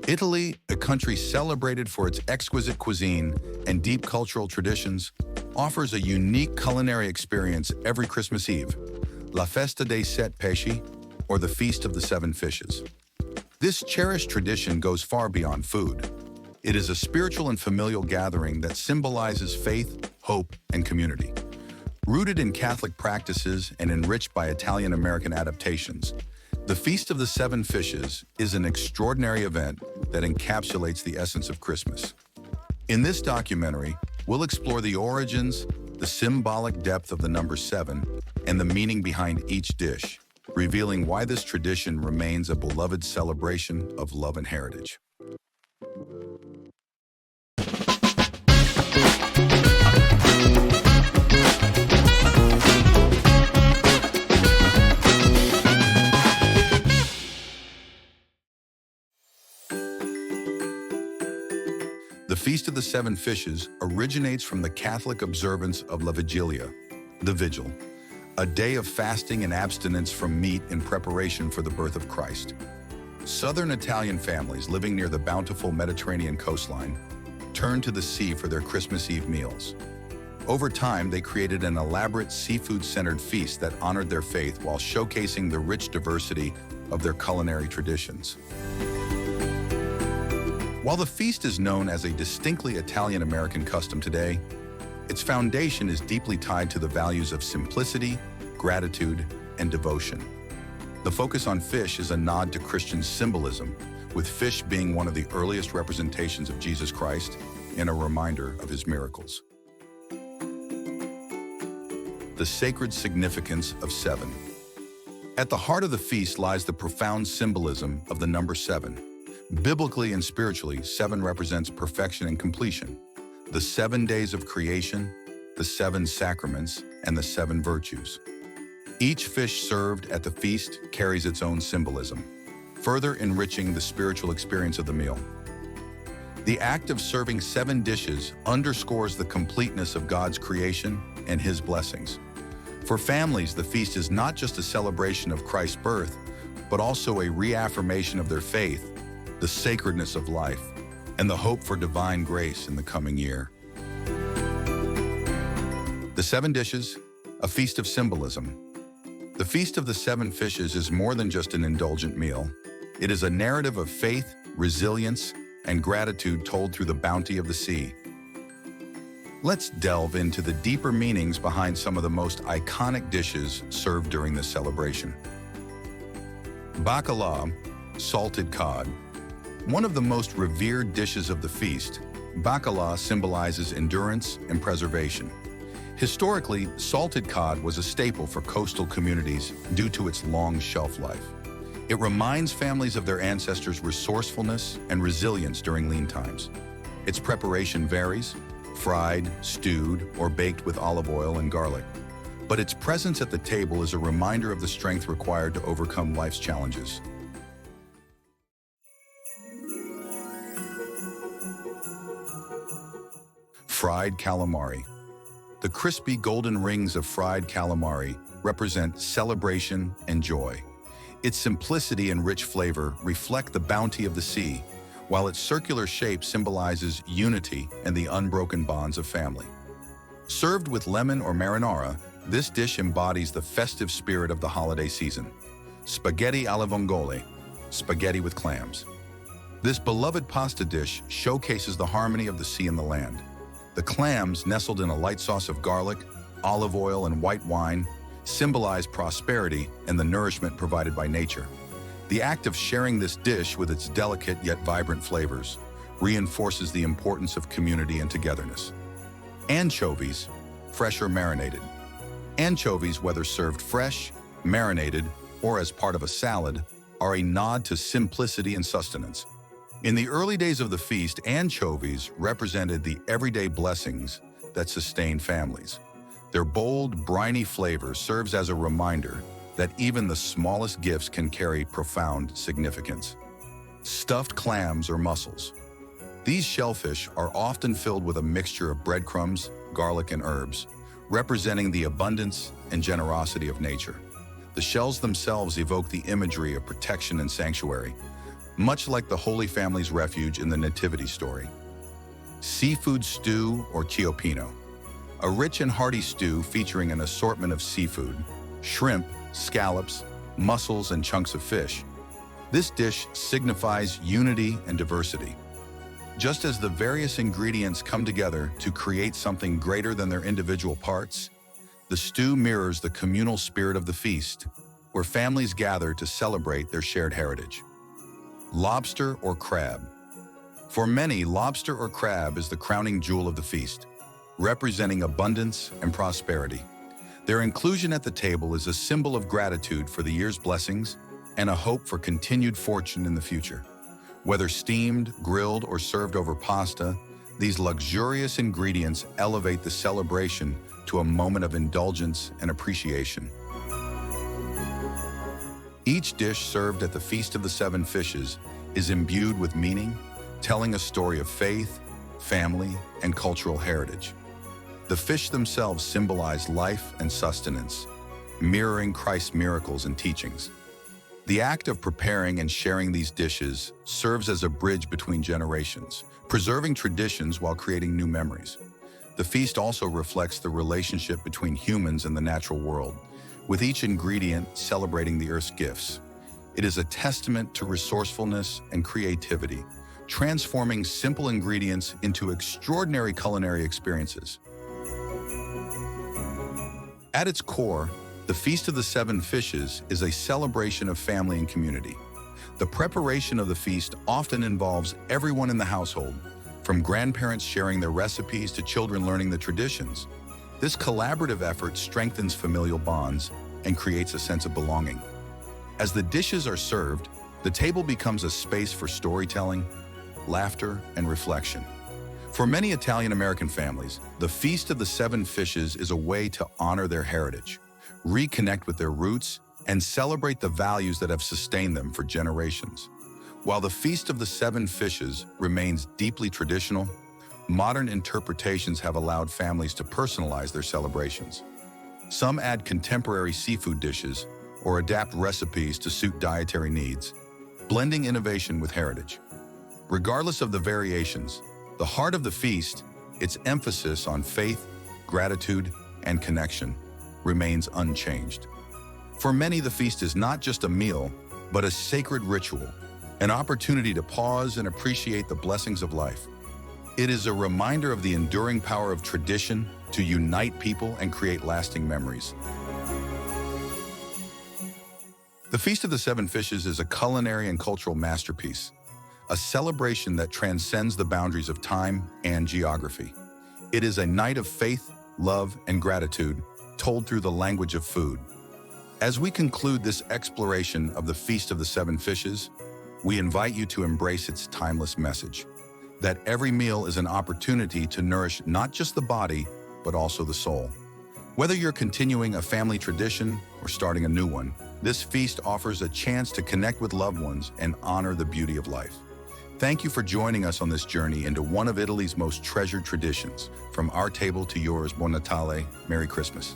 Italy, a country celebrated for its exquisite cuisine and deep cultural traditions, offers a unique culinary experience every Christmas Eve, La Festa dei Sette Pesci, or the Feast of the Seven Fishes. This cherished tradition goes far beyond food. It is a spiritual and familial gathering that symbolizes faith, hope, and community. Rooted in Catholic practices and enriched by Italian-American adaptations, the Feast of the Seven Fishes is an extraordinary event that encapsulates the essence of Christmas. In this documentary, we'll explore the origins, the symbolic depth of the number 7, and the meaning behind each dish, revealing why this tradition remains a beloved celebration of love and heritage. The Feast of the Seven Fishes originates from the Catholic observance of La Vigilia, the Vigil, a day of fasting and abstinence from meat in preparation for the birth of Christ. Southern Italian families living near the bountiful Mediterranean coastline turned to the sea for their Christmas Eve meals. Over time, they created an elaborate seafood-centered feast that honored their faith while showcasing the rich diversity of their culinary traditions. While the feast is known as a distinctly Italian-American custom today, its foundation is deeply tied to the values of simplicity, gratitude, and devotion. The focus on fish is a nod to Christian symbolism, with fish being one of the earliest representations of Jesus Christ and a reminder of his miracles. The sacred significance of 7. At the heart of the feast lies the profound symbolism of the number 7. Biblically and spiritually, 7 represents perfection and completion. The 7 days of creation, the 7 sacraments, and the 7 virtues. Each fish served at the feast carries its own symbolism, further enriching the spiritual experience of the meal. The act of serving 7 dishes underscores the completeness of God's creation and his blessings. For families, the feast is not just a celebration of Christ's birth, but also a reaffirmation of their faith, the sacredness of life, and the hope for divine grace in the coming year. The 7 dishes, a feast of symbolism. The Feast of the Seven Fishes is more than just an indulgent meal. It is a narrative of faith, resilience, and gratitude told through the bounty of the sea. Let's delve into the deeper meanings behind some of the most iconic dishes served during this celebration. Bacalao, salted cod. One of the most revered dishes of the feast, bacalao symbolizes endurance and preservation. Historically, salted cod was a staple for coastal communities due to its long shelf life. It reminds families of their ancestors' resourcefulness and resilience during lean times. Its preparation varies, fried, stewed, or baked with olive oil and garlic. But its presence at the table is a reminder of the strength required to overcome life's challenges. Fried calamari. The crispy golden rings of fried calamari represent celebration and joy. Its simplicity and rich flavor reflect the bounty of the sea, while its circular shape symbolizes unity and the unbroken bonds of family. Served with lemon or marinara, this dish embodies the festive spirit of the holiday season. Spaghetti alla vongole, spaghetti with clams. This beloved pasta dish showcases the harmony of the sea and the land. The clams, nestled in a light sauce of garlic, olive oil, and white wine, symbolize prosperity and the nourishment provided by nature. The act of sharing this dish with its delicate yet vibrant flavors reinforces the importance of community and togetherness. Anchovies, fresh or marinated. Anchovies, whether served fresh, marinated, or as part of a salad, are a nod to simplicity and sustenance. In the early days of the feast, anchovies represented the everyday blessings that sustain families. Their bold, briny flavor serves as a reminder that even the smallest gifts can carry profound significance. Stuffed clams or mussels. These shellfish are often filled with a mixture of breadcrumbs, garlic, and herbs, representing the abundance and generosity of nature. The shells themselves evoke the imagery of protection and sanctuary, much like the Holy Family's refuge in the Nativity story. Seafood stew or ciopino, a rich and hearty stew featuring an assortment of seafood, shrimp, scallops, mussels, and chunks of fish. This dish signifies unity and diversity. Just as the various ingredients come together to create something greater than their individual parts, the stew mirrors the communal spirit of the feast, where families gather to celebrate their shared heritage. Lobster or crab. For many, lobster or crab is the crowning jewel of the feast, representing abundance and prosperity. Their inclusion at the table is a symbol of gratitude for the year's blessings and a hope for continued fortune in the future. Whether steamed, grilled, or served over pasta, these luxurious ingredients elevate the celebration to a moment of indulgence and appreciation. Each dish served at the Feast of the Seven Fishes is imbued with meaning, telling a story of faith, family, and cultural heritage. The fish themselves symbolize life and sustenance, mirroring Christ's miracles and teachings. The act of preparing and sharing these dishes serves as a bridge between generations, preserving traditions while creating new memories. The feast also reflects the relationship between humans and the natural world, with each ingredient celebrating the earth's gifts. It is a testament to resourcefulness and creativity, transforming simple ingredients into extraordinary culinary experiences. At its core, the Feast of the Seven Fishes is a celebration of family and community. The preparation of the feast often involves everyone in the household, from grandparents sharing their recipes to children learning the traditions. This collaborative effort strengthens familial bonds and creates a sense of belonging. As the dishes are served, the table becomes a space for storytelling, laughter, and reflection. For many Italian-American families, the Feast of the Seven Fishes is a way to honor their heritage, reconnect with their roots, and celebrate the values that have sustained them for generations. While the Feast of the Seven Fishes remains deeply traditional, modern interpretations have allowed families to personalize their celebrations. Some add contemporary seafood dishes or adapt recipes to suit dietary needs, blending innovation with heritage. Regardless of the variations, the heart of the feast, its emphasis on faith, gratitude, and connection, remains unchanged. For many, the feast is not just a meal, but a sacred ritual, an opportunity to pause and appreciate the blessings of life. It is a reminder of the enduring power of tradition to unite people and create lasting memories. The Feast of the Seven Fishes is a culinary and cultural masterpiece, a celebration that transcends the boundaries of time and geography. It is a night of faith, love, and gratitude, told through the language of food. As we conclude this exploration of the Feast of the Seven Fishes, we invite you to embrace its timeless message, that every meal is an opportunity to nourish not just the body, but also the soul. Whether you're continuing a family tradition or starting a new one, this feast offers a chance to connect with loved ones and honor the beauty of life. Thank you for joining us on this journey into one of Italy's most treasured traditions. From our table to yours, Buon Natale, Merry Christmas.